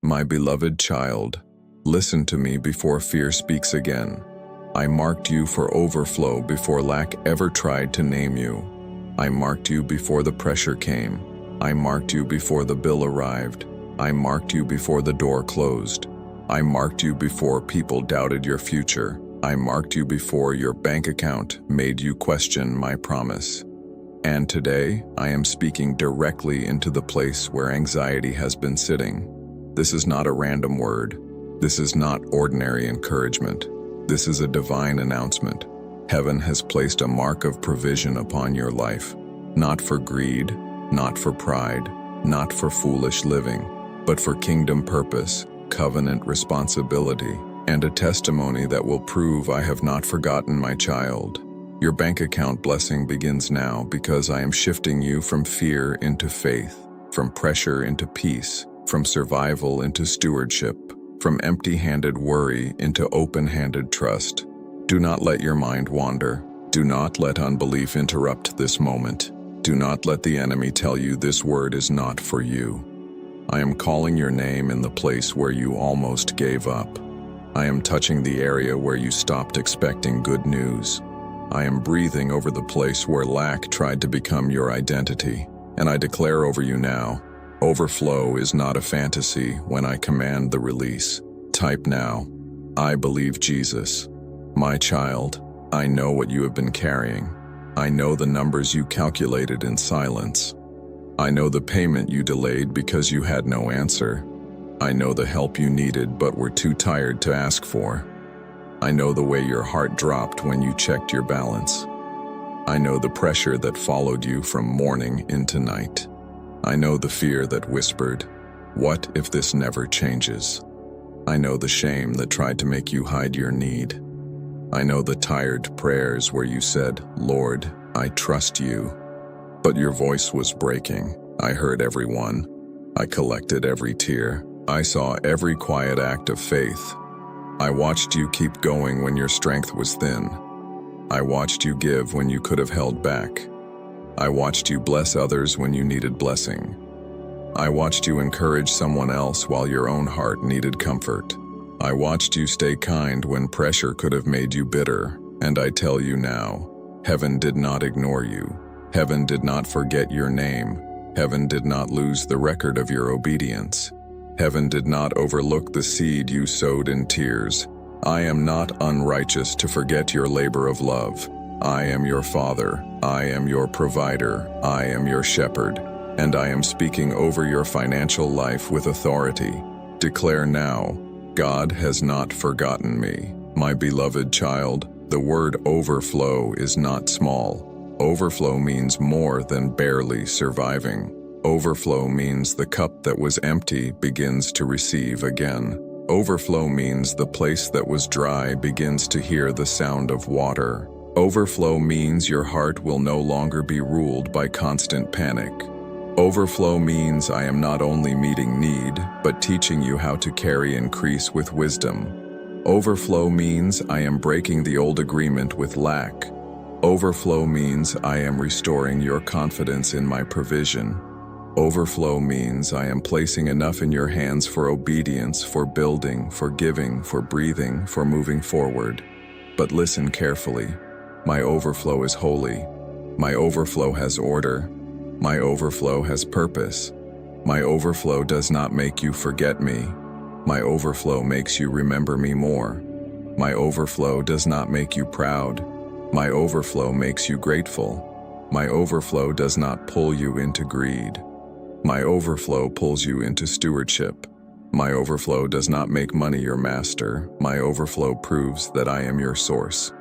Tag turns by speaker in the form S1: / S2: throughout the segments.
S1: My beloved child, listen to me before fear speaks again. I marked you for overflow before lack ever tried to name you. I marked you before the pressure came. I marked you before the bill arrived. I marked you before the door closed. I marked you before people doubted your future. I marked you before your bank account made you question my promise. And today, I am speaking directly into the place where anxiety has been sitting. This is not a random word. This is not ordinary encouragement. This is a divine announcement. Heaven has placed a mark of provision upon your life, not for greed, not for pride, not for foolish living, but for kingdom purpose, covenant responsibility, and a testimony that will prove I have not forgotten my child. Your bank account blessing begins now because I am shifting you from fear into faith, from pressure into peace, from survival into stewardship, from empty-handed worry into open-handed trust. Do not let your mind wander. Do not let unbelief interrupt this moment. Do not let the enemy tell you this word is not for you. I am calling your name in the place where you almost gave up. I am touching the area where you stopped expecting good news. I am breathing over the place where lack tried to become your identity. And I declare over you now, overflow is not a fantasy when I command the release. Type now, I believe Jesus. My child, I know what you have been carrying. I know the numbers you calculated in silence. I know the payment you delayed because you had no answer. I know the help you needed but were too tired to ask for. I know the way your heart dropped when you checked your balance. I know the pressure that followed you from morning into night. I know the fear that whispered, "What if this never changes?" I know the shame that tried to make you hide your need. I know the tired prayers where you said, "Lord, I trust you." But your voice was breaking. I heard everyone. I collected every tear. I saw every quiet act of faith. I watched you keep going when your strength was thin. I watched you give when you could have held back. I watched you bless others when you needed blessing. I watched you encourage someone else while your own heart needed comfort. I watched you stay kind when pressure could have made you bitter. And I tell you now, heaven did not ignore you. Heaven did not forget your name. Heaven did not lose the record of your obedience. Heaven did not overlook the seed you sowed in tears. I am not unrighteous to forget your labor of love. I am your Father. I am your provider. I am your shepherd. And I am speaking over your financial life with authority. Declare now, God has not forgotten me. My beloved child, the word overflow is not small. Overflow means more than barely surviving. Overflow means the cup that was empty begins to receive again. Overflow means the place that was dry begins to hear the sound of water. Overflow means your heart will no longer be ruled by constant panic. Overflow means I am not only meeting need, but teaching you how to carry increase with wisdom. Overflow means I am breaking the old agreement with lack. Overflow means I am restoring your confidence in my provision. Overflow means I am placing enough in your hands for obedience, for building, for giving, for breathing, for moving forward. But listen carefully. My overflow is holy. My overflow has order. My overflow has purpose. My overflow does not make you forget me. My overflow makes you remember me more. My overflow does not make you proud. My overflow makes you grateful. My overflow does not pull you into greed. My overflow pulls you into stewardship. My overflow does not make money your master. My overflow proves that I am your source.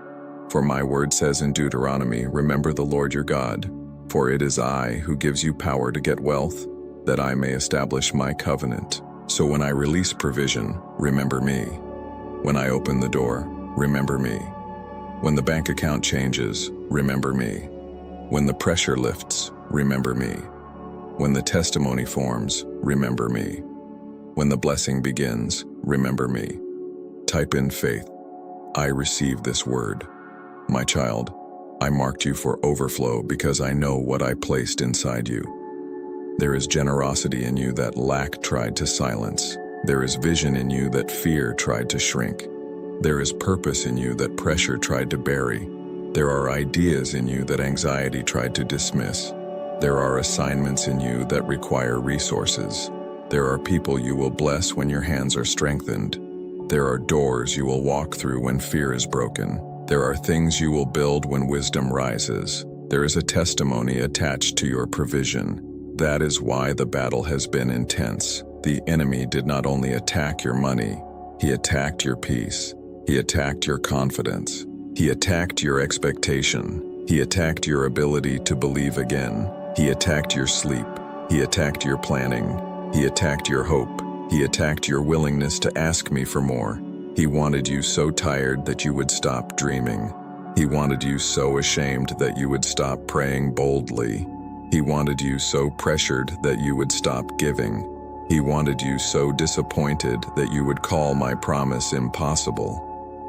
S1: For my word says in Deuteronomy, remember the Lord your God, for it is I who gives you power to get wealth, that I may establish my covenant. So when I release provision, remember me. When I open the door, remember me. When the bank account changes, remember me. When the pressure lifts, remember me. When the testimony forms, remember me. When the blessing begins, remember me. Type in faith. I receive this word. My child, I marked you for overflow because I know what I placed inside you. There is generosity in you that lack tried to silence. There is vision in you that fear tried to shrink. There is purpose in you that pressure tried to bury. There are ideas in you that anxiety tried to dismiss. There are assignments in you that require resources. There are people you will bless when your hands are strengthened. There are doors you will walk through when fear is broken. There are things you will build when wisdom rises. There is a testimony attached to your provision. That is why the battle has been intense. The enemy did not only attack your money, he attacked your peace. He attacked your confidence. He attacked your expectation. He attacked your ability to believe again. He attacked your sleep. He attacked your planning. He attacked your hope. He attacked your willingness to ask me for more. He wanted you so tired that you would stop dreaming. He wanted you so ashamed that you would stop praying boldly. He wanted you so pressured that you would stop giving. He wanted you so disappointed that you would call my promise impossible.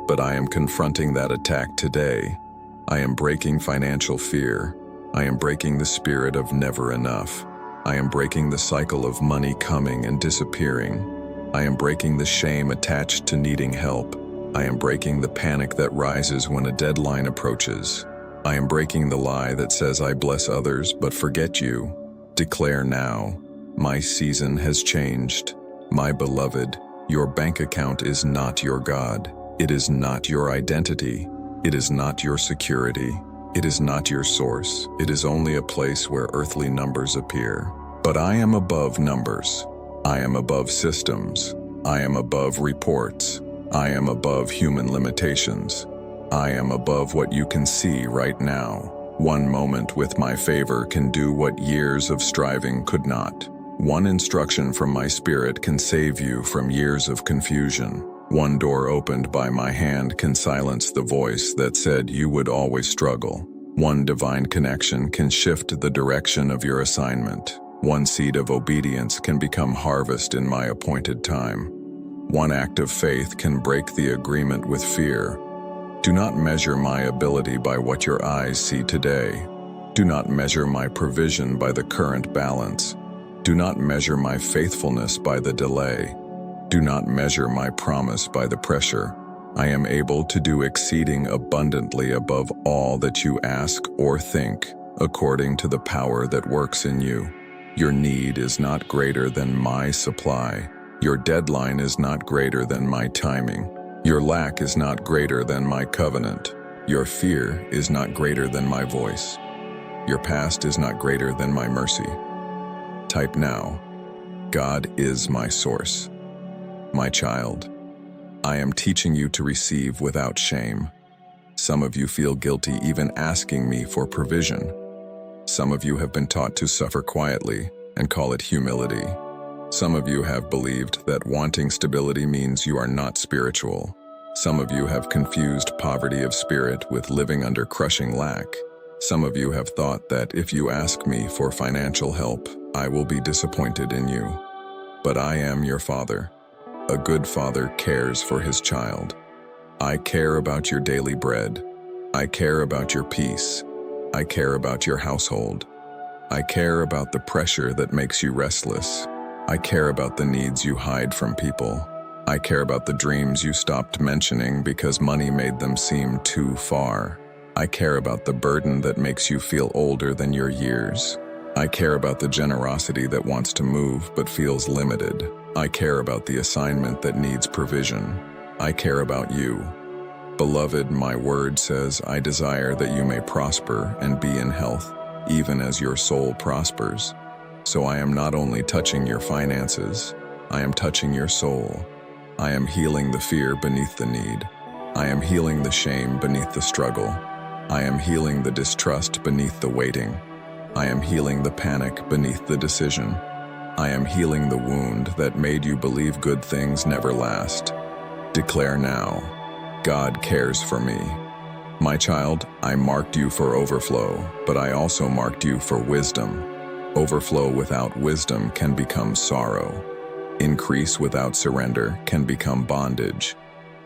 S1: But I am confronting that attack today. I am breaking financial fear. I am breaking the spirit of never enough. I am breaking the cycle of money coming and disappearing. I am breaking the shame attached to needing help. I am breaking the panic that rises when a deadline approaches. I am breaking the lie that says I bless others but forget you. Declare now, my season has changed. My beloved, your bank account is not your God. It is not your identity. It is not your security. It is not your source. It is only a place where earthly numbers appear. But I am above numbers. I am above systems. I am above reports. I am above human limitations. I am above what you can see right now. One moment with my favor can do what years of striving could not. One instruction from my spirit can save you from years of confusion. One door opened by my hand can silence the voice that said you would always struggle. One divine connection can shift the direction of your assignment. One seed of obedience can become harvest in my appointed time. One act of faith can break the agreement with fear. Do not measure my ability by what your eyes see today. Do not measure my provision by the current balance. Do not measure my faithfulness by the delay. Do not measure my promise by the pressure. I am able to do exceeding abundantly above all that you ask or think, according to the power that works in you. Your need is not greater than my supply. Your deadline is not greater than my timing. Your lack is not greater than my covenant. Your fear is not greater than my voice. Your past is not greater than my mercy. Type now, God is my source. My child, I am teaching you to receive without shame. Some of you feel guilty even asking me for provision. Some of you have been taught to suffer quietly and call it humility. Some of you have believed that wanting stability means you are not spiritual. Some of you have confused poverty of spirit with living under crushing lack. Some of you have thought that if you ask me for financial help, I will be disappointed in you. But I am your Father. A good father cares for his child. I care about your daily bread. I care about your peace. I care about your household. I care about the pressure that makes you restless. I care about the needs you hide from people. I care about the dreams you stopped mentioning because money made them seem too far. I care about the burden that makes you feel older than your years. I care about the generosity that wants to move but feels limited. I care about the assignment that needs provision. I care about you. Beloved, my word says, I desire that you may prosper and be in health, even as your soul prospers. So I am not only touching your finances, I am touching your soul. I am healing the fear beneath the need. I am healing the shame beneath the struggle. I am healing the distrust beneath the waiting. I am healing the panic beneath the decision. I am healing the wound that made you believe good things never last. Declare now, God cares for me. My child, I marked you for overflow, but I also marked you for wisdom. Overflow without wisdom can become sorrow. Increase without surrender can become bondage.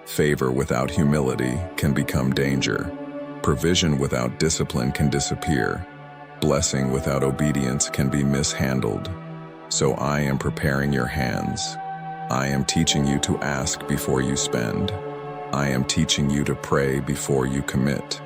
S1: Favor without humility can become danger. Provision without discipline can disappear. Blessing without obedience can be mishandled. So I am preparing your hands. I am teaching you to ask before you spend. I am teaching you to pray before you commit.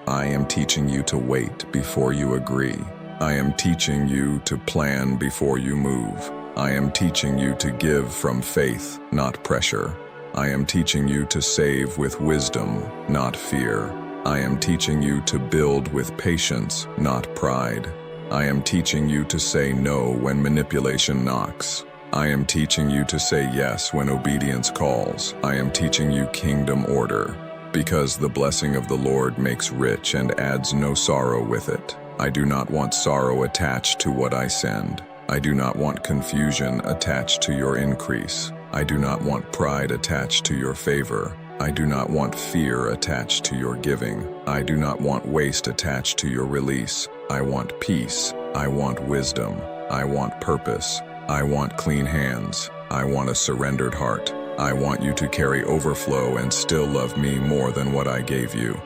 S1: I am teaching you to wait before you agree. I am teaching you to plan before you move. I am teaching you to give from faith, not pressure. I am teaching you to save with wisdom, not fear. I am teaching you to build with patience, not pride. I am teaching you to say no when manipulation knocks. I am teaching you to say yes when obedience calls. I am teaching you kingdom order, because the blessing of the Lord makes rich and adds no sorrow with it. I do not want sorrow attached to what I send. I do not want confusion attached to your increase. I do not want pride attached to your favor. I do not want fear attached to your giving. I do not want waste attached to your release. I want peace. I want wisdom. I want purpose. I want clean hands. I want a surrendered heart. I want you to carry overflow and still love me more than what I gave you.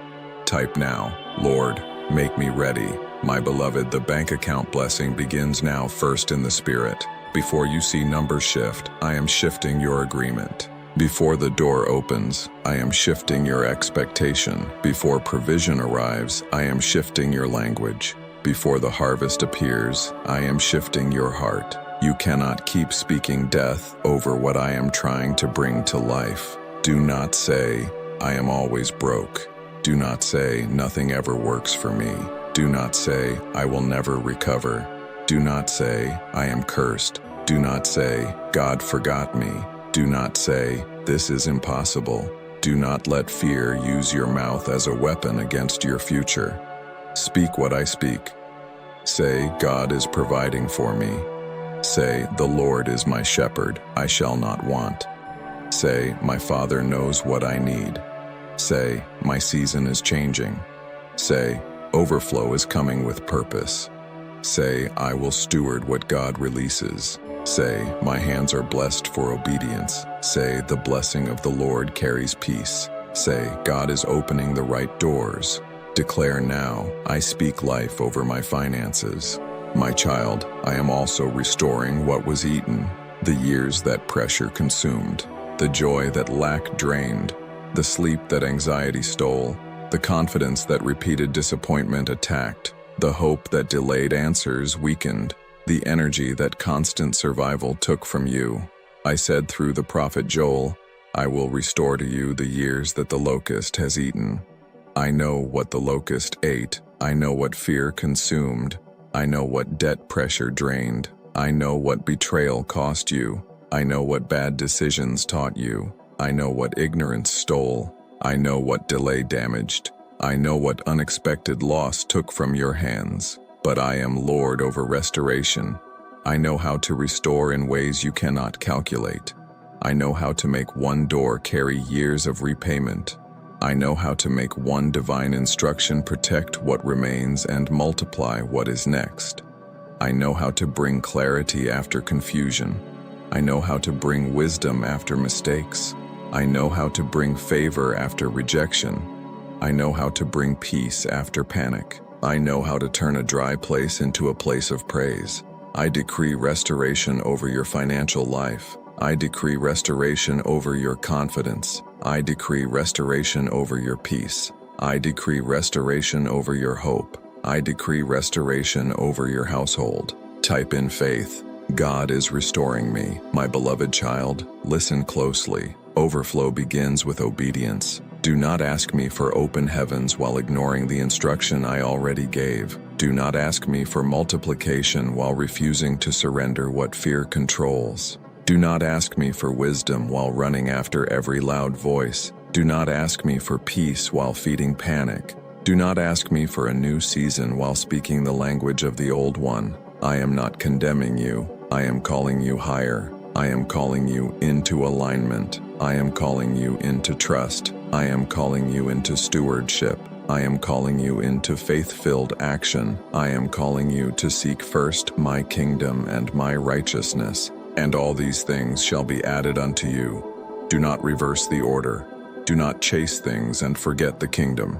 S1: Type now, Lord, make me ready. My beloved, the bank account blessing begins now, first in the Spirit. Before you see numbers shift, I am shifting your agreement. Before the door opens, I am shifting your expectation. Before provision arrives, I am shifting your language. Before the harvest appears, I am shifting your heart. You cannot keep speaking death over what I am trying to bring to life. Do not say, I am always broke. Do not say, nothing ever works for me. Do not say, I will never recover. Do not say, I am cursed. Do not say, God forgot me. Do not say, this is impossible. Do not let fear use your mouth as a weapon against your future. Speak what I speak. Say, God is providing for me. Say, the Lord is my shepherd, I shall not want. Say, my Father knows what I need. Say, my season is changing. Say, overflow is coming with purpose. Say, I will steward what God releases. Say, my hands are blessed for obedience. Say, the blessing of the Lord carries peace. Say, God is opening the right doors. Declare now, I speak life over my finances. My child, I am also restoring what was eaten, the years that pressure consumed, the joy that lack drained, the sleep that anxiety stole, the confidence that repeated disappointment attacked, the hope that delayed answers weakened, the energy that constant survival took from you. I said through the prophet Joel, I will restore to you the years that the locust has eaten. I know what the locust ate. I know what fear consumed. I know what debt pressure drained. I know what betrayal cost you. I know what bad decisions taught you. I know what ignorance stole. I know what delay damaged. I know what unexpected loss took from your hands. But I am Lord over restoration. I know how to restore in ways you cannot calculate. I know how to make one door carry years of repayment. I know how to make one divine instruction protect what remains and multiply what is next. I know how to bring clarity after confusion. I know how to bring wisdom after mistakes. I know how to bring favor after rejection. I know how to bring peace after panic. I know how to turn a dry place into a place of praise. I decree restoration over your financial life. I decree restoration over your confidence. I decree restoration over your peace. I decree restoration over your hope. I decree restoration over your household. Type in faith. God is restoring me. My beloved child, listen closely. Overflow begins with obedience. Do not ask me for open heavens while ignoring the instruction I already gave. Do not ask me for multiplication while refusing to surrender what fear controls. Do not ask me for wisdom while running after every loud voice. Do not ask me for peace while feeding panic. Do not ask me for a new season while speaking the language of the old one. I am not condemning you. I am calling you higher. I am calling you into alignment. I am calling you into trust. I am calling you into stewardship. I am calling you into faith-filled action. I am calling you to seek first my kingdom and my righteousness, and all these things shall be added unto you. Do not reverse the order. Do not chase things and forget the kingdom.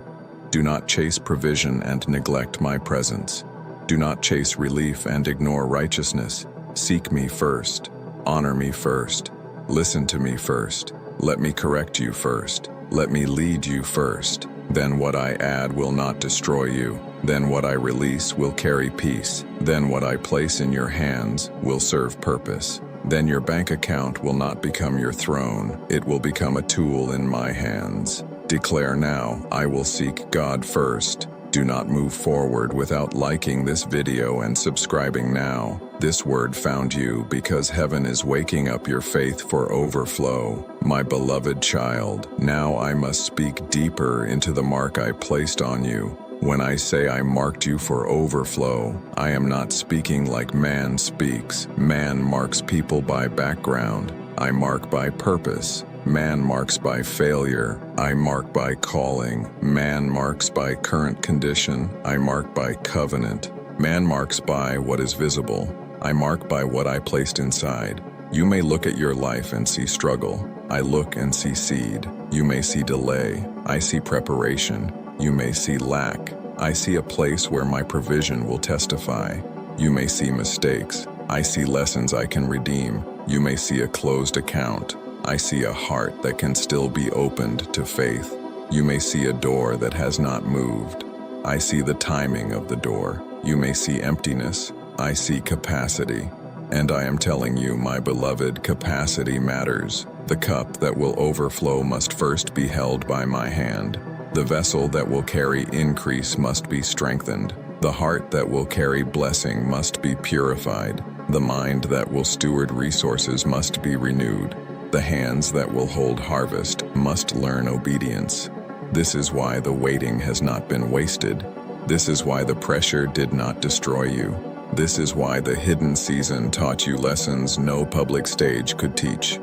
S1: Do not chase provision and neglect my presence. Do not chase relief and ignore righteousness. Seek me first. Honor me first. Listen to me first. Let me correct you first. Let me lead you first. Then what I add will not destroy you. Then what I release will carry peace. Then what I place in your hands will serve purpose. Then your bank account will not become your throne. It will become a tool in my hands. Declare now, I will seek God first. Do not move forward without liking this video and subscribing now. This word found you because heaven is waking up your faith for overflow. My beloved child, now I must speak deeper into the mark I placed on you. When I say I marked you for overflow, I am not speaking like man speaks. Man marks people by background. I mark by purpose. Man marks by failure. I mark by calling. Man marks by current condition. I mark by covenant. Man marks by what is visible. I mark by what I placed inside. You may look at your life and see struggle. I look and see seed. You may see delay. I see preparation. You may see lack. I see a place where my provision will testify. You may see mistakes. I see lessons I can redeem. You may see a closed account. I see a heart that can still be opened to faith. You may see a door that has not moved. I see the timing of the door. You may see emptiness. I see capacity. And I am telling you, my beloved, capacity matters. The cup that will overflow must first be held by my hand. The vessel that will carry increase must be strengthened. The heart that will carry blessing must be purified. The mind that will steward resources must be renewed. The hands that will hold harvest must learn obedience. This is why the waiting has not been wasted. This is why the pressure did not destroy you. This is why the hidden season taught you lessons no public stage could teach.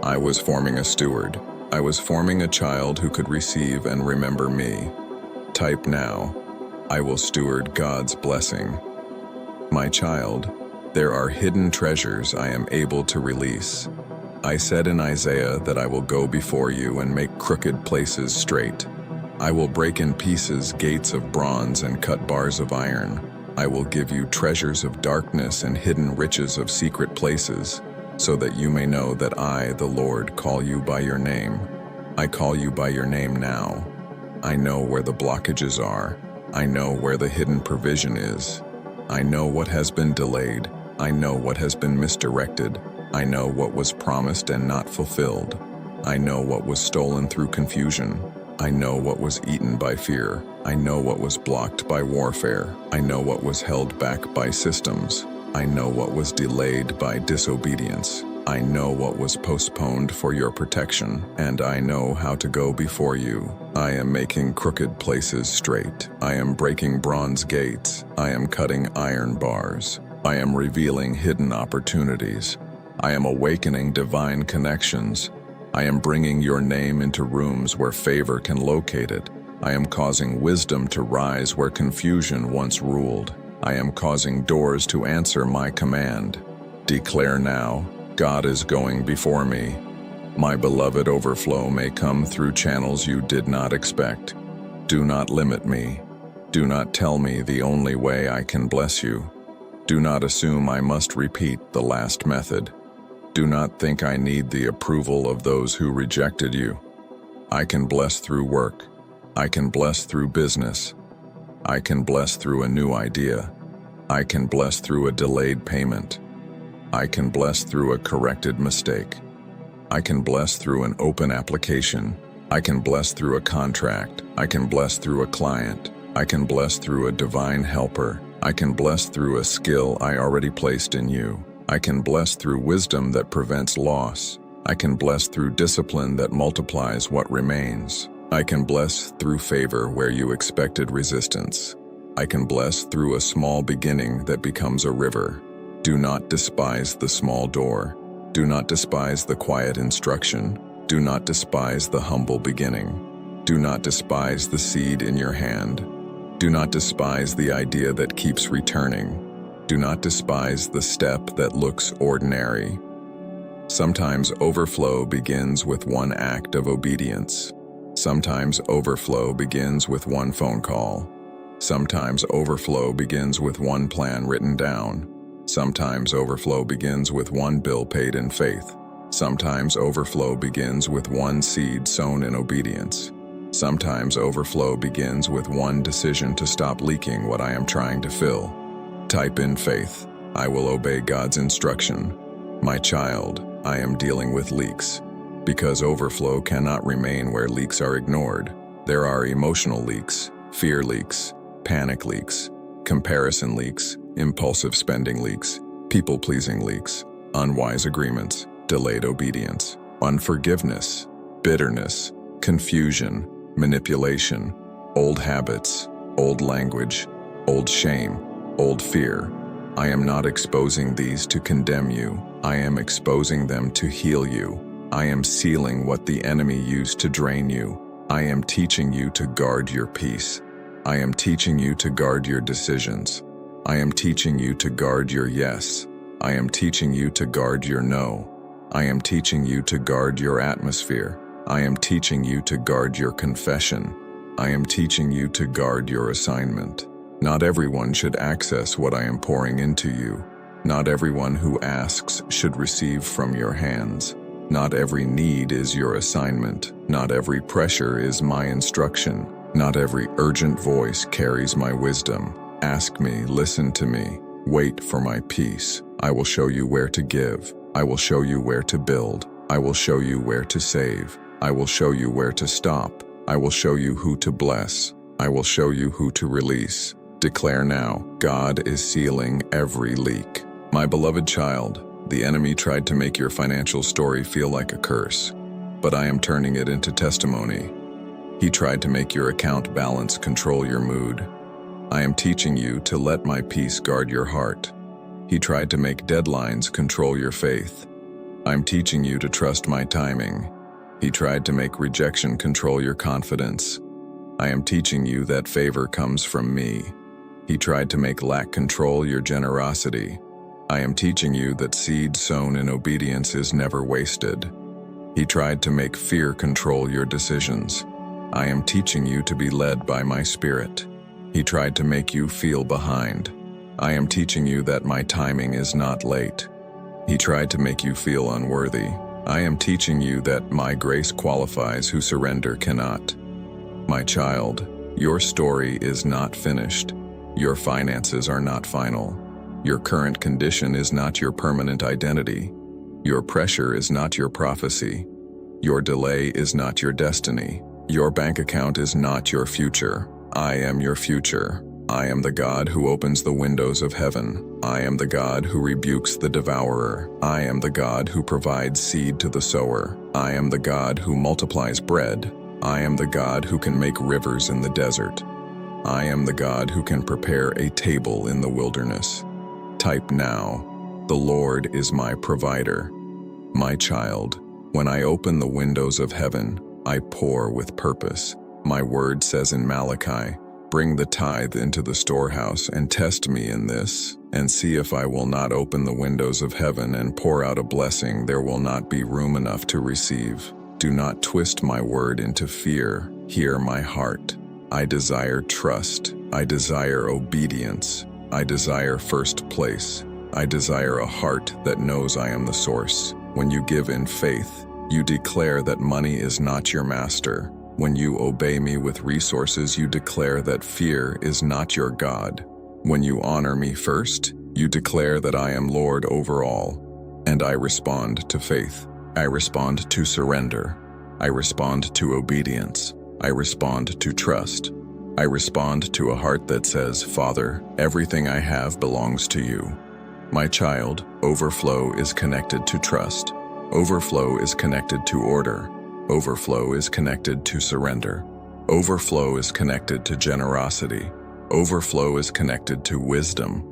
S1: I was forming a steward. I was forming a child who could receive and remember me. Type now, I will steward God's blessing. My child, there are hidden treasures I am able to release. I said in Isaiah that I will go before you and make crooked places straight. I will break in pieces gates of bronze and cut bars of iron. I will give you treasures of darkness and hidden riches of secret places, so that you may know that I, the Lord, call you by your name. I call you by your name now. I know where the blockages are. I know where the hidden provision is. I know what has been delayed. I know what has been misdirected. I know what was promised and not fulfilled. I know what was stolen through confusion. I know what was eaten by fear. I know what was blocked by warfare. I know what was held back by systems. I know what was delayed by disobedience. I know what was postponed for your protection, and I know how to go before you. I am making crooked places straight. I am breaking bronze gates. I am cutting iron bars. I am revealing hidden opportunities. I am awakening divine connections. I am bringing your name into rooms where favor can locate it. I am causing wisdom to rise where confusion once ruled. I am causing doors to answer my command. Declare now, God is going before me. My beloved overflow may come through channels you did not expect. Do not limit me. Do not tell me the only way I can bless you. Do not assume I must repeat the last method. Do not think I need the approval of those who rejected you. I can bless through work. I can bless through business. I can bless through a new idea. I can bless through a delayed payment. I can bless through a corrected mistake. I can bless through an open application. I can bless through a contract. I can bless through a client. I can bless through a divine helper. I can bless through a skill I already placed in you. I can bless through wisdom that prevents loss. I can bless through discipline that multiplies what remains. I can bless through favor where you expected resistance. I can bless through a small beginning that becomes a river. Do not despise the small door. Do not despise the quiet instruction. Do not despise the humble beginning. Do not despise the seed in your hand. Do not despise the idea that keeps returning. Do not despise the step that looks ordinary. Sometimes overflow begins with one act of obedience. Sometimes overflow begins with one phone call. Sometimes overflow begins with one plan written down. Sometimes overflow begins with one bill paid in faith. Sometimes overflow begins with one seed sown in obedience. Sometimes overflow begins with one decision to stop leaking what I am trying to fill. Type in faith. I will obey God's instruction. My child, I am dealing with leaks. Because overflow cannot remain where leaks are ignored. There are emotional leaks, fear leaks, panic leaks, comparison leaks, impulsive spending leaks, people-pleasing leaks, unwise agreements, delayed obedience, unforgiveness, bitterness, confusion, manipulation, old habits, old language, old shame, old fear. I am not exposing these to condemn you. I am exposing them to heal you. I am sealing what the enemy used to drain you. I am teaching you to guard your peace. I am teaching you to guard your decisions. I am teaching you to guard your yes. I am teaching you to guard your no. I am teaching you to guard your atmosphere. I am teaching you to guard your confession. I am teaching you to guard your assignment. Not everyone should access what I am pouring into you. Not everyone who asks should receive from your hands. Not every need is your assignment. Not every pressure is my instruction. Not every urgent voice carries my wisdom. Ask me, listen to me, wait for my peace. I will show you where to give. I will show you where to build. I will show you where to save. I will show you where to stop. I will show you who to bless. I will show you who to release. Declare now, God is sealing every leak. My beloved child, the enemy tried to make your financial story feel like a curse, but I am turning it into testimony. He tried to make your account balance control your mood. I am teaching you to let my peace guard your heart. He tried to make deadlines control your faith. I'm teaching you to trust my timing. He tried to make rejection control your confidence. I am teaching you that favor comes from me. He tried to make lack control your generosity. I am teaching you that seed sown in obedience is never wasted. He tried to make fear control your decisions. I am teaching you to be led by my Spirit. He tried to make you feel behind. I am teaching you that my timing is not late. He tried to make you feel unworthy. I am teaching you that my grace qualifies who surrender cannot. My child, your story is not finished. Your finances are not final. Your current condition is not your permanent identity. Your pressure is not your prophecy. Your delay is not your destiny. Your bank account is not your future. I am your future. I am the God who opens the windows of heaven. I am the God who rebukes the devourer. I am the God who provides seed to the sower. I am the God who multiplies bread. I am the God who can make rivers in the desert. I am the God who can prepare a table in the wilderness. Type now, the Lord is my provider. My child, when I open the windows of heaven, I pour with purpose. My word says in Malachi, bring the tithe into the storehouse and test me in this, and see if I will not open the windows of heaven and pour out a blessing there will not be room enough to receive. Do not twist my word into fear. Hear my heart. I desire trust. I desire obedience. I desire first place. I desire a heart that knows I am the source. When you give in faith, you declare that money is not your master. When you obey me with resources, you declare that fear is not your God. When you honor me first, you declare that I am Lord over all. And I respond to faith. I respond to surrender. I respond to obedience. I respond to trust. I respond to a heart that says, Father, everything I have belongs to you. My child, overflow is connected to trust. Overflow is connected to order. Overflow is connected to surrender. Overflow is connected to generosity. Overflow is connected to wisdom.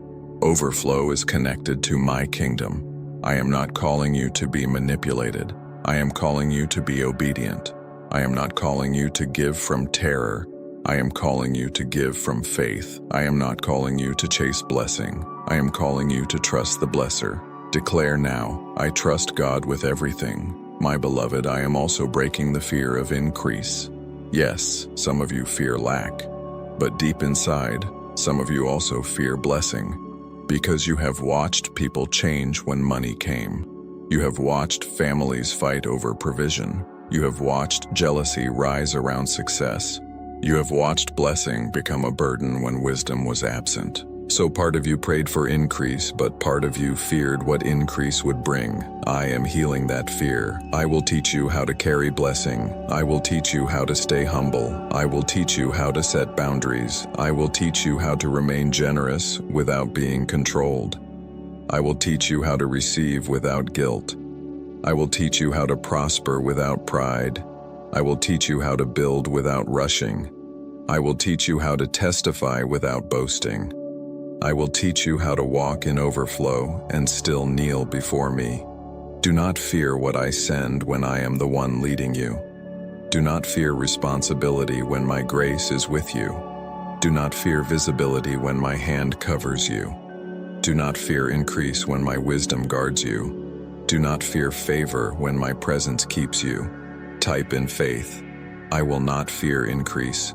S1: Overflow is connected to my kingdom. I am not calling you to be manipulated. I am calling you to be obedient. I am not calling you to give from terror. I am calling you to give from faith. I am not calling you to chase blessing. I am calling you to trust the blesser. Declare now, I trust God with everything. My beloved, I am also breaking the fear of increase. Yes, some of you fear lack, but deep inside, some of you also fear blessing, because you have watched people change when money came. You have watched families fight over provision. You have watched jealousy rise around success. You have watched blessing become a burden when wisdom was absent. So part of you prayed for increase, but part of you feared what increase would bring. I am healing that fear. I will teach you how to carry blessing. I will teach you how to stay humble. I will teach you how to set boundaries. I will teach you how to remain generous without being controlled. I will teach you how to receive without guilt. I will teach you how to prosper without pride. I will teach you how to build without rushing. I will teach you how to testify without boasting. I will teach you how to walk in overflow and still kneel before me. Do not fear what I send when I am the one leading you. Do not fear responsibility when my grace is with you. Do not fear visibility when my hand covers you. Do not fear increase when my wisdom guards you. Do not fear favor when my presence keeps you. Type in faith. I will not fear increase.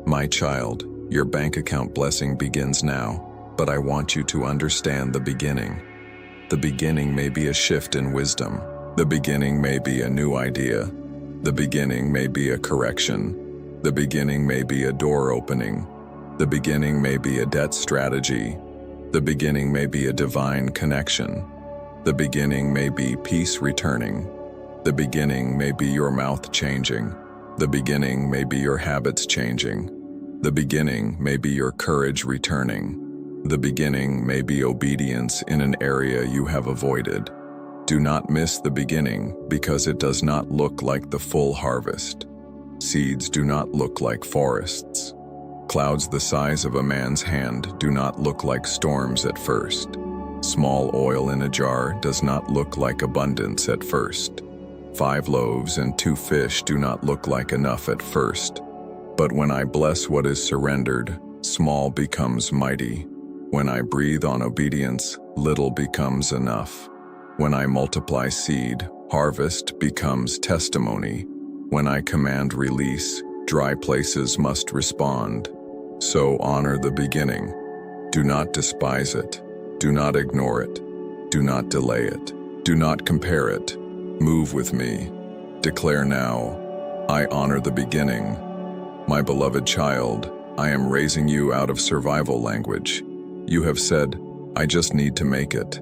S1: My child, your bank account blessing begins now, but I want you to understand the beginning. The beginning may be a shift in wisdom. The beginning may be a new idea. The beginning may be a correction. The beginning may be a door opening. The beginning may be a debt strategy. The beginning may be a divine connection. The beginning may be peace returning. The beginning may be your mouth changing. The beginning may be your habits changing. The beginning may be your courage returning. The beginning may be obedience in an area you have avoided. Do not miss the beginning because it does not look like the full harvest. Seeds do not look like forests. Clouds the size of a man's hand do not look like storms at first. Small oil in a jar does not look like abundance at first. 5 loaves and 2 fish do not look like enough at first. But when I bless what is surrendered, small becomes mighty. When I breathe on obedience, little becomes enough. When I multiply seed, harvest becomes testimony. When I command release, dry places must respond. So honor the beginning. Do not despise it. Do not ignore it. Do not delay it. Do not compare it. Move with me. Declare now, I honor the beginning. My beloved child, I am raising you out of survival language. You have said, I just need to make it.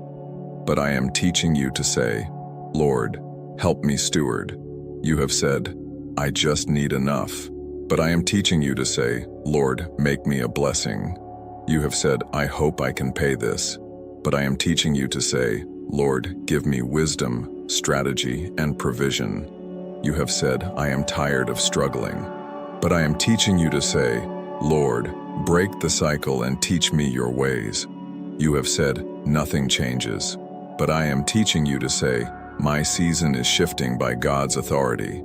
S1: But I am teaching you to say, Lord, help me steward. You have said, I just need enough. But I am teaching you to say, Lord, make me a blessing. You have said, I hope I can pay this. But I am teaching you to say, Lord, give me wisdom, strategy, and provision. You have said, I am tired of struggling. But I am teaching you to say, Lord, break the cycle and teach me your ways. You have said, nothing changes. But I am teaching you to say, my season is shifting by God's authority.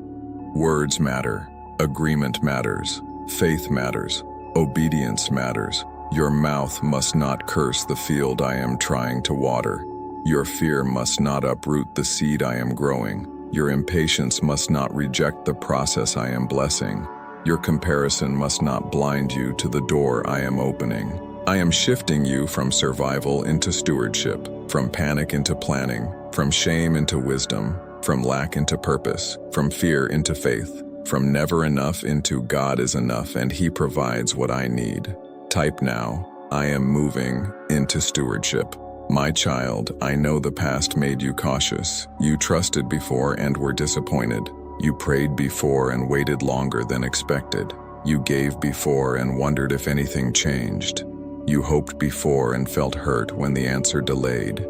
S1: Words matter. Agreement matters. Faith matters. Obedience matters. Your mouth must not curse the field I am trying to water. Your fear must not uproot the seed I am growing. Your impatience must not reject the process I am blessing. Your comparison must not blind you to the door I am opening. I am shifting you from survival into stewardship, from panic into planning, from shame into wisdom, from lack into purpose, from fear into faith, from never enough into God is enough and He provides what I need. Type now, I am moving into stewardship. My child, I know the past made you cautious. You trusted before and were disappointed. You prayed before and waited longer than expected. You gave before and wondered if anything changed. You hoped before and felt hurt when the answer delayed.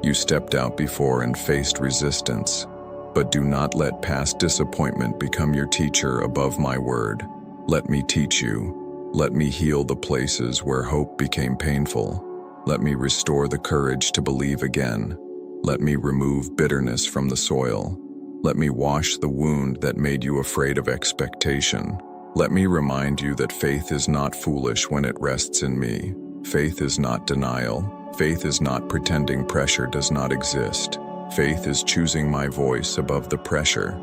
S1: You stepped out before and faced resistance. But do not let past disappointment become your teacher above my word. Let me teach you. Let me heal the places where hope became painful. Let me restore the courage to believe again. Let me remove bitterness from the soil. Let me wash the wound that made you afraid of expectation. Let me remind you that faith is not foolish when it rests in me. Faith is not denial. Faith is not pretending pressure does not exist. Faith is choosing my voice above the pressure.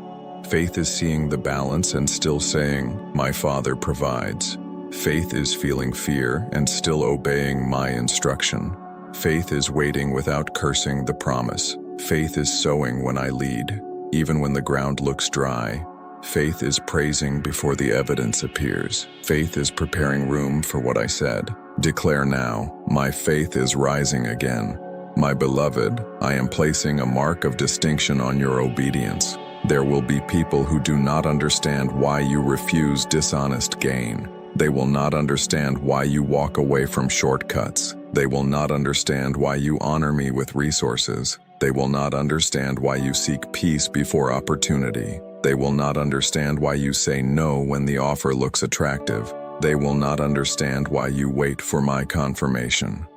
S1: Faith is seeing the balance and still saying, my Father provides. Faith is feeling fear and still obeying my instruction. Faith is waiting without cursing the promise. Faith is sowing when I lead, even when the ground looks dry. Faith is praising before the evidence appears. Faith is preparing room for what I said. Declare now, my faith is rising again. My beloved, I am placing a mark of distinction on your obedience. There will be people who do not understand why you refuse dishonest gain. They will not understand why you walk away from shortcuts. They will not understand why you honor me with resources. They will not understand why you seek peace before opportunity. They will not understand why you say no when the offer looks attractive. They will not understand why you wait for my confirmation.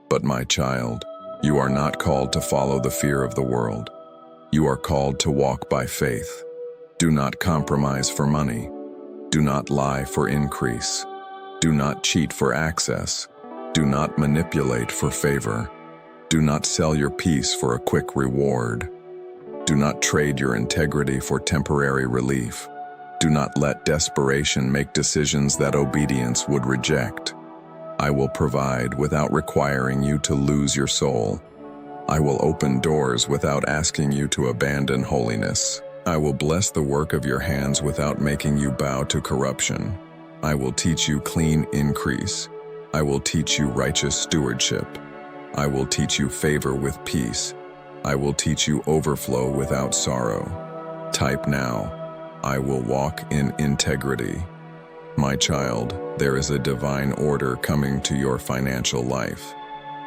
S1: But my child, you are not called to follow the fear of the world. You are called to walk by faith. Do not compromise for money. Do not lie for increase. Do not cheat for access. Do not manipulate for favor. Do not sell your peace for a quick reward. Do not trade your integrity for temporary relief. Do not let desperation make decisions that obedience would reject. I will provide without requiring you to lose your soul. I will open doors without asking you to abandon holiness. I will bless the work of your hands without making you bow to corruption. I will teach you clean increase. I will teach you righteous stewardship. I will teach you favor with peace. I will teach you overflow without sorrow. Type now, I will walk in integrity. My child, there is a divine order coming to your financial life.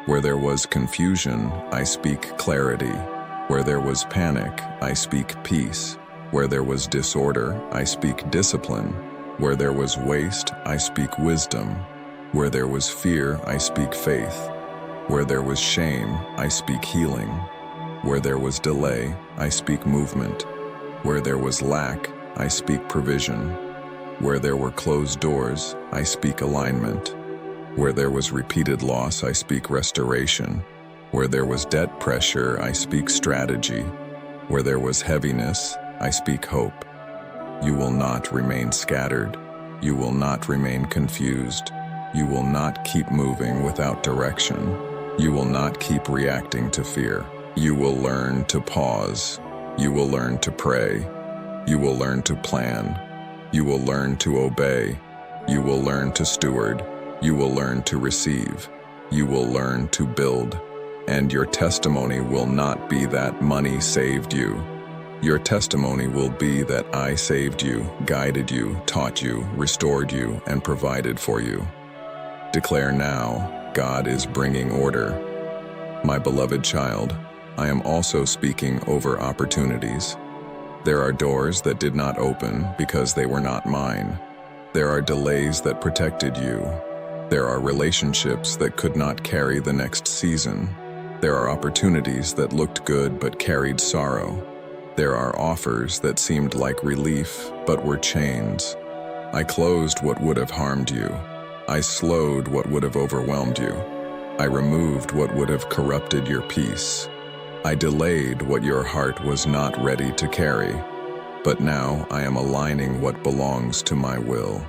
S1: Where there was confusion, I speak clarity. Where there was panic, I speak peace. Where there was disorder, I speak discipline. Where there was waste, I speak wisdom. Where there was fear, I speak faith. Where there was shame, I speak healing. Where there was delay, I speak movement. Where there was lack, I speak provision. Where there were closed doors, I speak alignment. Where there was repeated loss, I speak restoration. Where there was debt pressure, I speak strategy. Where there was heaviness, I speak hope. You will not remain scattered. You will not remain confused. You will not keep moving without direction. You will not keep reacting to fear. You will learn to pause. You will learn to pray. You will learn to plan. You will learn to obey. You will learn to steward. You will learn to receive. You will learn to build. And your testimony will not be that money saved you. Your testimony will be that I saved you, guided you, taught you, restored you, and provided for you. Declare now, God is bringing order. My beloved child, I am also speaking over opportunities. There are doors that did not open because they were not mine. There are delays that protected you. There are relationships that could not carry the next season. There are opportunities that looked good but carried sorrow. There are offers that seemed like relief but were chains. I closed what would have harmed you. I slowed what would have overwhelmed you. I removed what would have corrupted your peace. I delayed what your heart was not ready to carry. But now I am aligning what belongs to my will.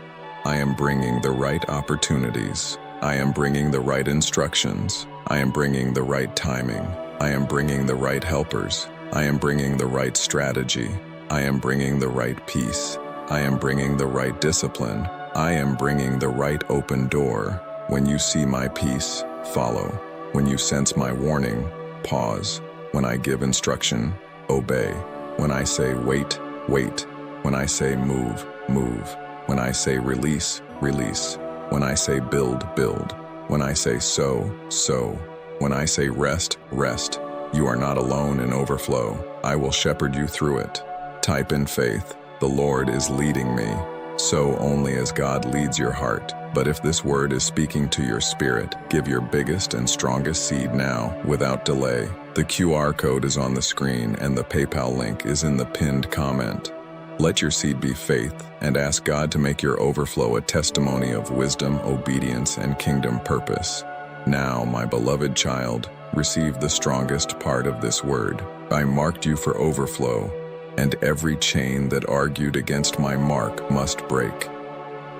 S1: I am bringing the right opportunities. I am bringing the right instructions. I am bringing the right timing. I am bringing the right helpers. I am bringing the right strategy. I am bringing the right peace. I am bringing the right discipline. I am bringing the right open door. When you see my peace, follow. When you sense my warning, pause. When I give instruction, obey. When I say wait, wait. When I say move, move. When I say release, release. When I say build, build. When I say sow, sow. When I say rest, rest. You are not alone in overflow. I will shepherd you through it. Type in faith, the Lord is leading me. Sow only as God leads your heart. But if this word is speaking to your spirit, give your biggest and strongest seed now, without delay. The QR code is on the screen and the PayPal link is in the pinned comment. Let your seed be faith and ask God to make your overflow a testimony of wisdom, obedience, and kingdom purpose. Now, my beloved child, receive the strongest part of this word. I marked you for overflow, and every chain that argued against my mark must break.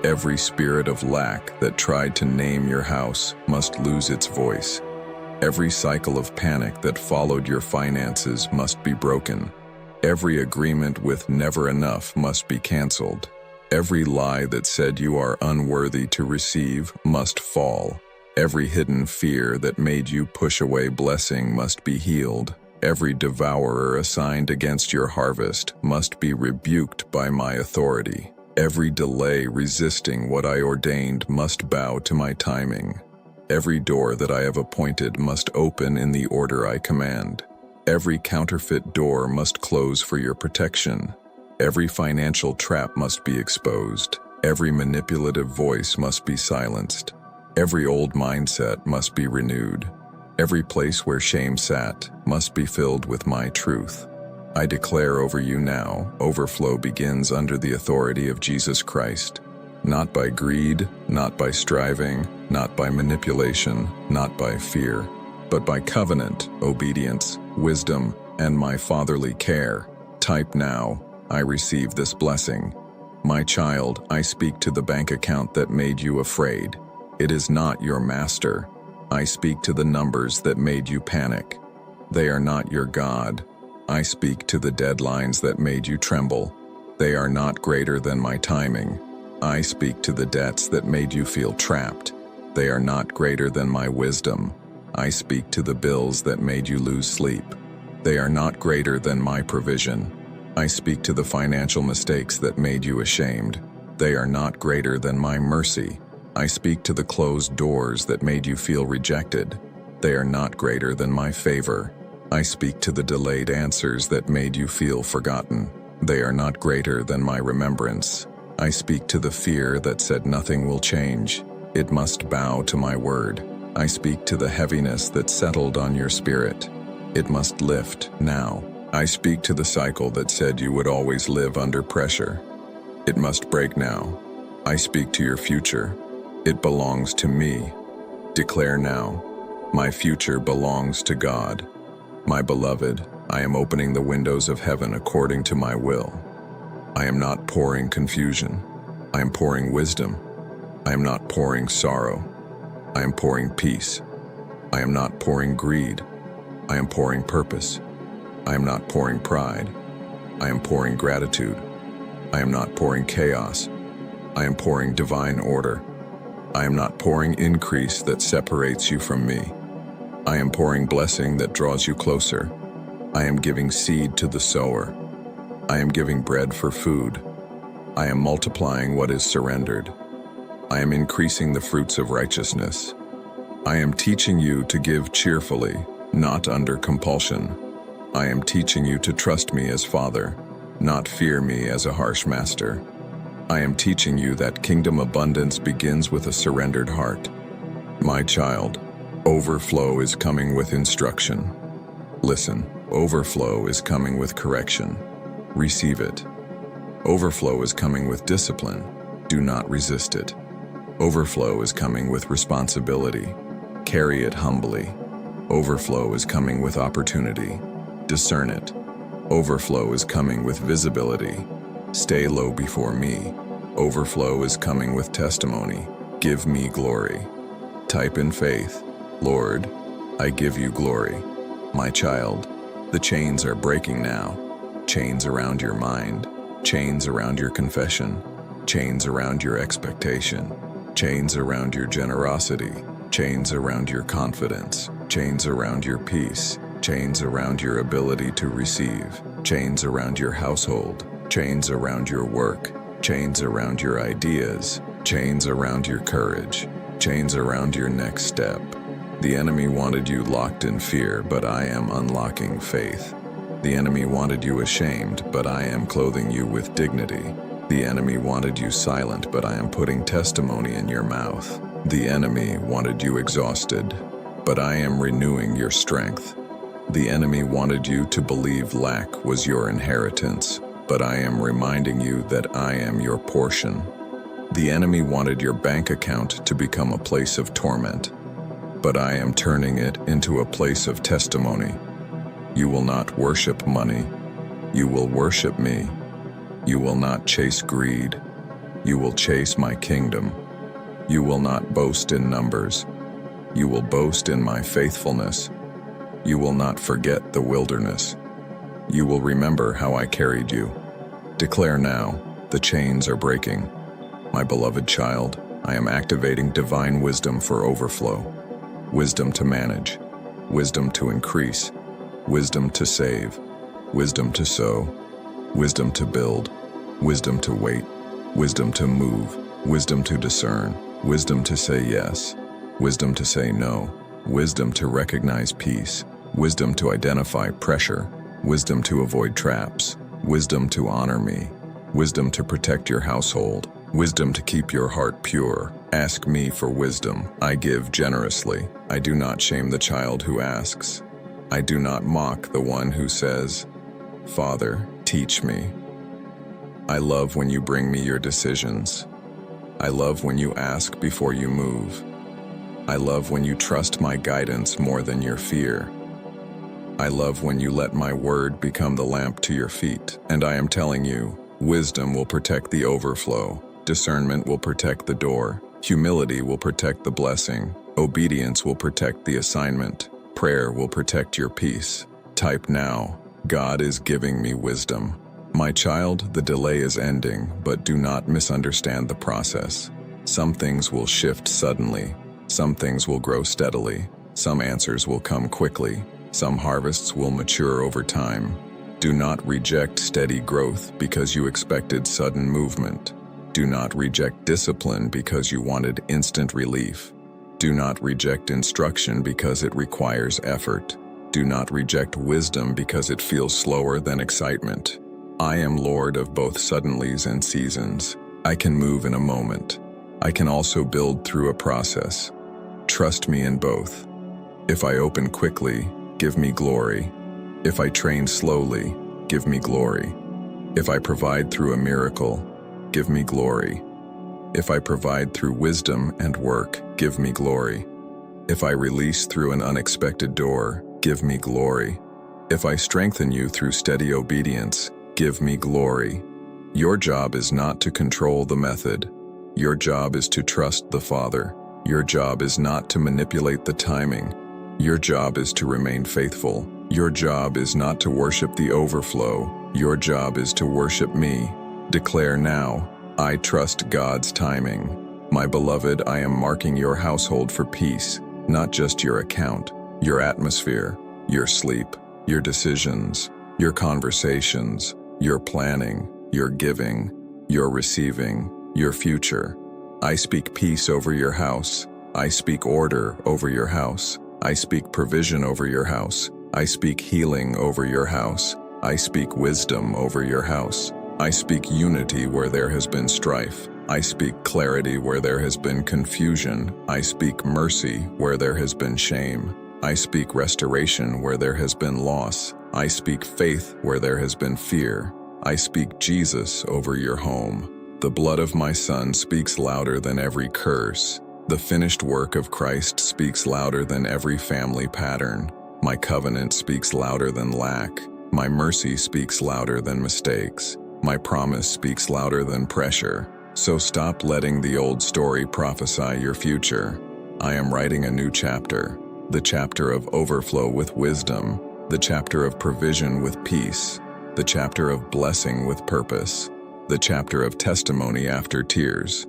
S1: Every spirit of lack that tried to name your house must lose its voice. Every cycle of panic that followed your finances must be broken. Every agreement with never enough must be canceled. Every lie that said you are unworthy to receive must fall. Every hidden fear that made you push away blessing must be healed. Every devourer assigned against your harvest must be rebuked by my authority. Every delay resisting what I ordained must bow to my timing. Every door that I have appointed must open in the order I command. Every counterfeit door must close for your protection. Every financial trap must be exposed. Every manipulative voice must be silenced. Every old mindset must be renewed. Every place where shame sat must be filled with my truth. I declare over you now, overflow begins under the authority of Jesus Christ. Not by greed, not by striving, not by manipulation, not by fear, but by covenant, obedience, wisdom, and my fatherly care. Type now, I receive this blessing. My child, I speak to the bank account that made you afraid. It is not your master. I speak to the numbers that made you panic. They are not your God. I speak to the deadlines that made you tremble. They are not greater than my timing. I speak to the debts that made you feel trapped. They are not greater than my wisdom. I speak to the bills that made you lose sleep. They are not greater than my provision. I speak to the financial mistakes that made you ashamed. They are not greater than my mercy. I speak to the closed doors that made you feel rejected. They are not greater than my favor. I speak to the delayed answers that made you feel forgotten. They are not greater than my remembrance. I speak to the fear that said nothing will change. It must bow to my word. I speak to the heaviness that settled on your spirit. It must lift now. I speak to the cycle that said you would always live under pressure. It must break now. I speak to your future. It belongs to me. Declare now, my future belongs to God. My beloved, I am opening the windows of heaven according to my will. I am not pouring confusion. I am pouring wisdom. I am not pouring sorrow. I am pouring peace. I am not pouring greed. I am pouring purpose. I am not pouring pride. I am pouring gratitude. I am not pouring chaos. I am pouring divine order. I am not pouring increase that separates you from me. I am pouring blessing that draws you closer. I am giving seed to the sower. I am giving bread for food. I am multiplying what is surrendered. I am increasing the fruits of righteousness. I am teaching you to give cheerfully, not under compulsion. I am teaching you to trust me as Father, not fear me as a harsh master. I am teaching you that kingdom abundance begins with a surrendered heart. My child, overflow is coming with instruction. Listen, overflow is coming with correction. Receive it. Overflow is coming with discipline. Do not resist it. Overflow is coming with responsibility. Carry it humbly. Overflow is coming with opportunity. Discern it. Overflow is coming with visibility. Stay low before me. Overflow is coming with testimony. Give me glory. Type in faith, Lord, I give you glory. My child, the chains are breaking now. Chains around your mind, chains around your confession, chains around your expectation, chains around your generosity, chains around your confidence, chains around your peace, chains around your ability to receive, chains around your household, chains around your work, chains around your ideas, chains around your courage, chains around your next step. The enemy wanted you locked in fear, but I am unlocking faith. The enemy wanted you ashamed, but I am clothing you with dignity. The enemy wanted you silent, but I am putting testimony in your mouth. The enemy wanted you exhausted, but I am renewing your strength. The enemy wanted you to believe lack was your inheritance, but I am reminding you that I am your portion. The enemy wanted your bank account to become a place of torment, but I am turning it into a place of testimony. You will not worship money. You will worship me. You will not chase greed. You will chase my kingdom. You will not boast in numbers. You will boast in my faithfulness. You will not forget the wilderness. You will remember how I carried you. Declare now, the chains are breaking. My beloved child, I am activating divine wisdom for overflow. Wisdom to manage. Wisdom to increase. Wisdom to save. Wisdom to sow. Wisdom to build. Wisdom to wait. Wisdom to move. Wisdom to discern. Wisdom to say yes. Wisdom to say no. Wisdom to recognize peace. Wisdom to identify pressure. Wisdom to avoid traps. Wisdom to honor me. Wisdom to protect your household. Wisdom to keep your heart pure. Ask me for wisdom. I give generously. I do not shame the child who asks. I do not mock the one who says, Father, teach me. I love when you bring me your decisions. I love when you ask before you move. I love when you trust my guidance more than your fear. I love when you let my word become the lamp to your feet. And I am telling you, wisdom will protect the overflow. Discernment will protect the door. Humility will protect the blessing. Obedience will protect the assignment. Prayer will protect your peace. Type now, God is giving me wisdom. My child, the delay is ending, but do not misunderstand the process. Some things will shift suddenly. Some things will grow steadily. Some answers will come quickly. Some harvests will mature over time. Do not reject steady growth because you expected sudden movement. Do not reject discipline because you wanted instant relief. Do not reject instruction because it requires effort. Do not reject wisdom because it feels slower than excitement. I am Lord of both suddenlies and seasons. I can move in a moment. I can also build through a process. Trust me in both. If I open quickly, give me glory. If I train slowly, give me glory. If I provide through a miracle, give me glory. If I provide through wisdom and work, give me glory. If I release through an unexpected door, give me glory. If I strengthen you through steady obedience, give me glory. Your job is not to control the method. Your job is to trust the Father. Your job is not to manipulate the timing. Your job is to remain faithful. Your job is not to worship the overflow. Your job is to worship me. Declare now, I trust God's timing. My beloved, I am marking your household for peace, not just your account, your atmosphere, your sleep, your decisions, your conversations, your planning, your giving, your receiving, your future. I speak peace over your house. I speak order over your house. I speak provision over your house. I speak healing over your house. I speak wisdom over your house. I speak unity where there has been strife. I speak clarity where there has been confusion. I speak mercy where there has been shame. I speak restoration where there has been loss. I speak faith where there has been fear. I speak Jesus over your home. The blood of my Son speaks louder than every curse. The finished work of Christ speaks louder than every family pattern. My covenant speaks louder than lack. My mercy speaks louder than mistakes. My promise speaks louder than pressure. So stop letting the old story prophesy your future. I am writing a new chapter. The chapter of overflow with wisdom. The chapter of provision with peace. The chapter of blessing with purpose. The chapter of testimony after tears.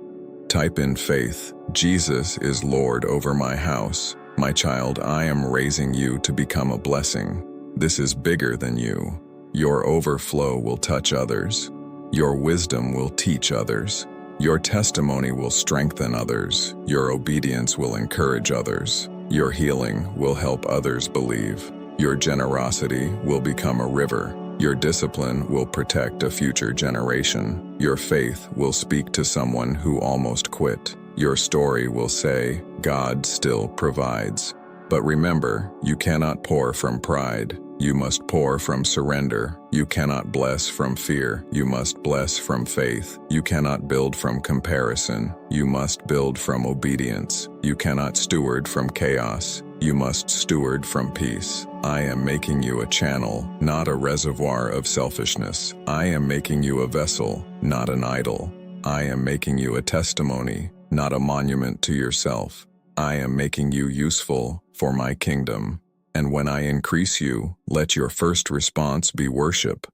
S1: Type in faith, Jesus is Lord over my house. My child, I am raising you to become a blessing. This is bigger than you. Your overflow will touch others. Your wisdom will teach others. Your testimony will strengthen others. Your obedience will encourage others. Your healing will help others believe. Your generosity will become a river. Your discipline will protect a future generation. Your faith will speak to someone who almost quit. Your story will say, God still provides. But remember, you cannot pour from pride. You must pour from surrender. You cannot bless from fear. You must bless from faith. You cannot build from comparison. You must build from obedience. You cannot steward from chaos. You must steward from peace. I am making you a channel, not a reservoir of selfishness. I am making you a vessel, not an idol. I am making you a testimony, not a monument to yourself. I am making you useful for my kingdom. And when I increase you, let your first response be worship.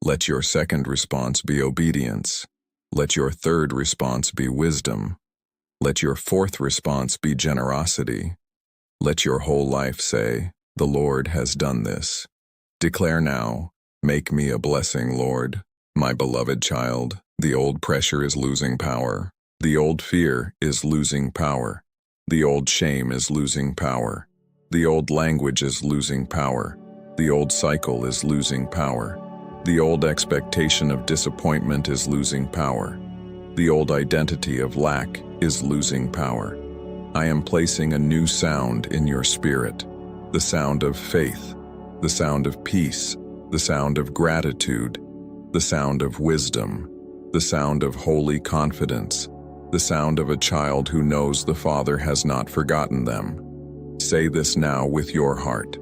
S1: Let your second response be obedience. Let your third response be wisdom. Let your fourth response be generosity. Let your whole life say, "The Lord has done this." Declare now, "Make me a blessing, Lord." My beloved child, the old pressure is losing power. The old fear is losing power. The old shame is losing power. The old language is losing power. The old cycle is losing power. The old expectation of disappointment is losing power. The old identity of lack is losing power. I am placing a new sound in your spirit, the sound of faith, the sound of peace, the sound of gratitude, the sound of wisdom, the sound of holy confidence, the sound of a child who knows the Father has not forgotten them. Say this now with your heart.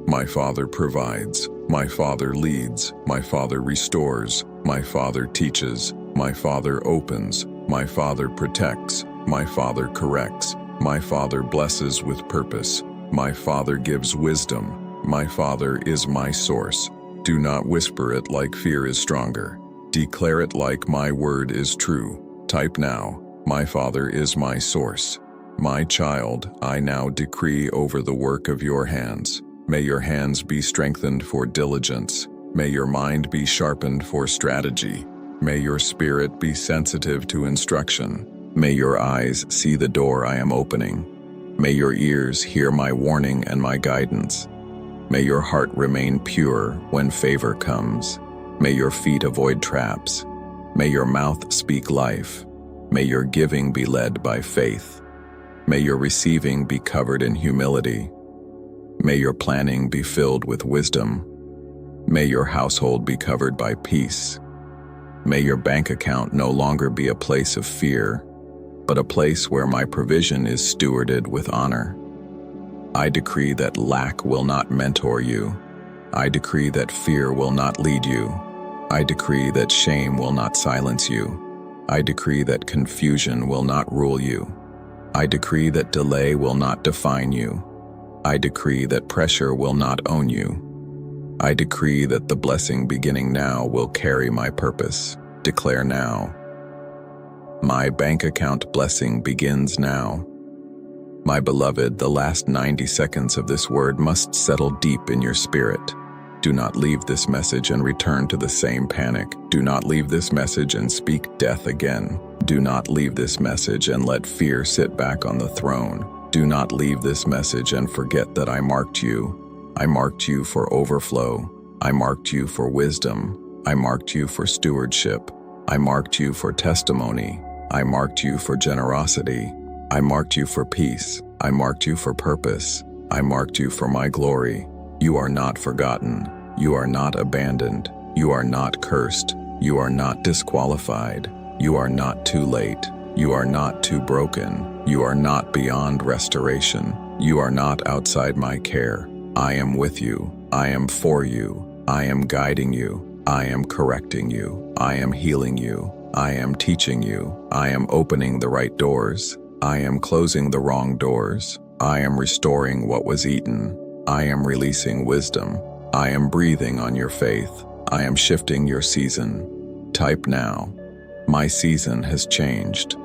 S1: My Father provides, my Father leads, my Father restores, my Father teaches, my Father opens, my Father protects, my Father corrects, my Father blesses with purpose, my Father gives wisdom, my Father is my source. Do not whisper it like fear is stronger. Declare it like my word is true. Type now, my Father is my source. My child, I now decree over the work of your hands. May your hands be strengthened for diligence. May your mind be sharpened for strategy. May your spirit be sensitive to instruction. May your eyes see the door I am opening. May your ears hear my warning and my guidance. May your heart remain pure when favor comes. May your feet avoid traps. May your mouth speak life. May your giving be led by faith. May your receiving be covered in humility. May your planning be filled with wisdom. May your household be covered by peace. May your bank account no longer be a place of fear, but a place where my provision is stewarded with honor. I decree that lack will not mentor you. I decree that fear will not lead you. I decree that shame will not silence you. I decree that confusion will not rule you. I decree that delay will not define you. I decree that pressure will not own you. I decree that the blessing beginning now will carry my purpose. Declare now. My bank account blessing begins now. My beloved, the last 90 seconds of this word must settle deep in your spirit. Do not leave this message and return to the same panic. Do not leave this message and speak death again. Do not leave this message and let fear sit back on the throne. Do not leave this message and forget that I marked you. I marked you for overflow. I marked you for wisdom. I marked you for stewardship. I marked you for testimony. I marked you for generosity. I marked you for peace. I marked you for purpose. I marked you for my glory. You are not forgotten. You are not abandoned. You are not cursed. You are not disqualified. You are not too late. You are not too broken. You are not beyond restoration. You are not outside my care. I am with you. I am for you. I am guiding you. I am correcting you. I am healing you. I am teaching you. I am opening the right doors. I am closing the wrong doors. I am restoring what was eaten. I am releasing wisdom. I am breathing on your faith. I am shifting your season. Type now. My season has changed.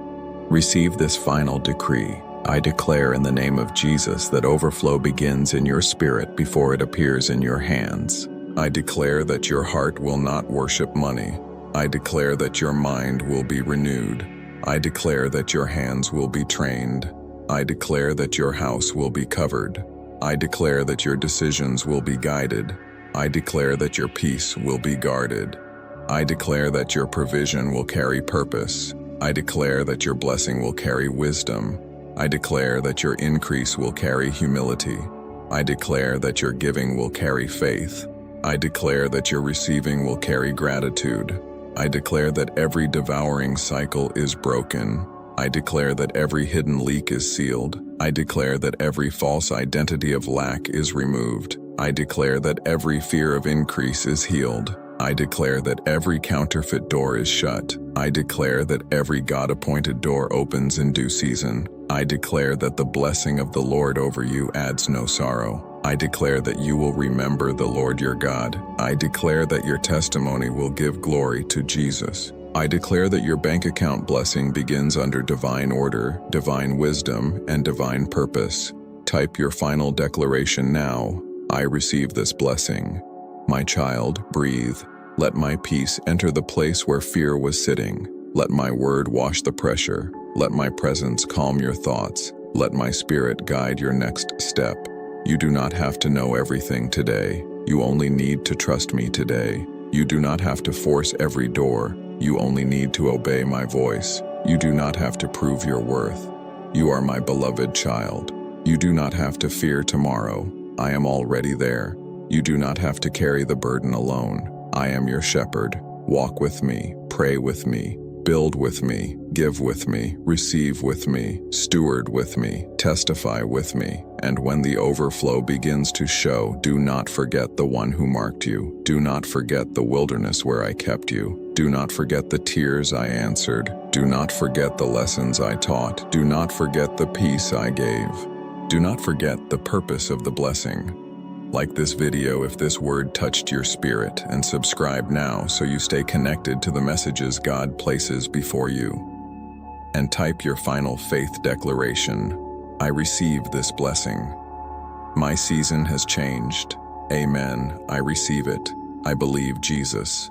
S1: Receive this final decree. I declare in the name of Jesus that overflow begins in your spirit before it appears in your hands. I declare that your heart will not worship money. I declare that your mind will be renewed. I declare that your hands will be trained. I declare that your house will be covered. I declare that your decisions will be guided. I declare that your peace will be guarded. I declare that your provision will carry purpose. I declare that your blessing will carry wisdom. I declare that your increase will carry humility. I declare that your giving will carry faith. I declare that your receiving will carry gratitude. I declare that every devouring cycle is broken. I declare that every hidden leak is sealed. I declare that every false identity of lack is removed. I declare that every fear of increase is healed. I declare that every counterfeit door is shut. I declare that every God-appointed door opens in due season. I declare that the blessing of the Lord over you adds no sorrow. I declare that you will remember the Lord your God. I declare that your testimony will give glory to Jesus. I declare that your bank account blessing begins under divine order, divine wisdom, and divine purpose. Type your final declaration now. I receive this blessing. My child, breathe. Let my peace enter the place where fear was sitting. Let my word wash the pressure. Let my presence calm your thoughts. Let my spirit guide your next step. You do not have to know everything today. You only need to trust me today. You do not have to force every door. You only need to obey my voice. You do not have to prove your worth. You are my beloved child. You do not have to fear tomorrow. I am already there. You do not have to carry the burden alone. I am your shepherd. Walk with me, pray with me, build with me, give with me, receive with me, steward with me, testify with me. And when the overflow begins to show, do not forget the one who marked you. Do not forget the wilderness where I kept you. Do not forget the tears I answered. Do not forget the lessons I taught. Do not forget the peace I gave. Do not forget the purpose of the blessing. Like this video if this word touched your spirit, and subscribe now so you stay connected to the messages God places before you. And type your final faith declaration. I receive this blessing. My season has changed. Amen. I receive it. I believe Jesus.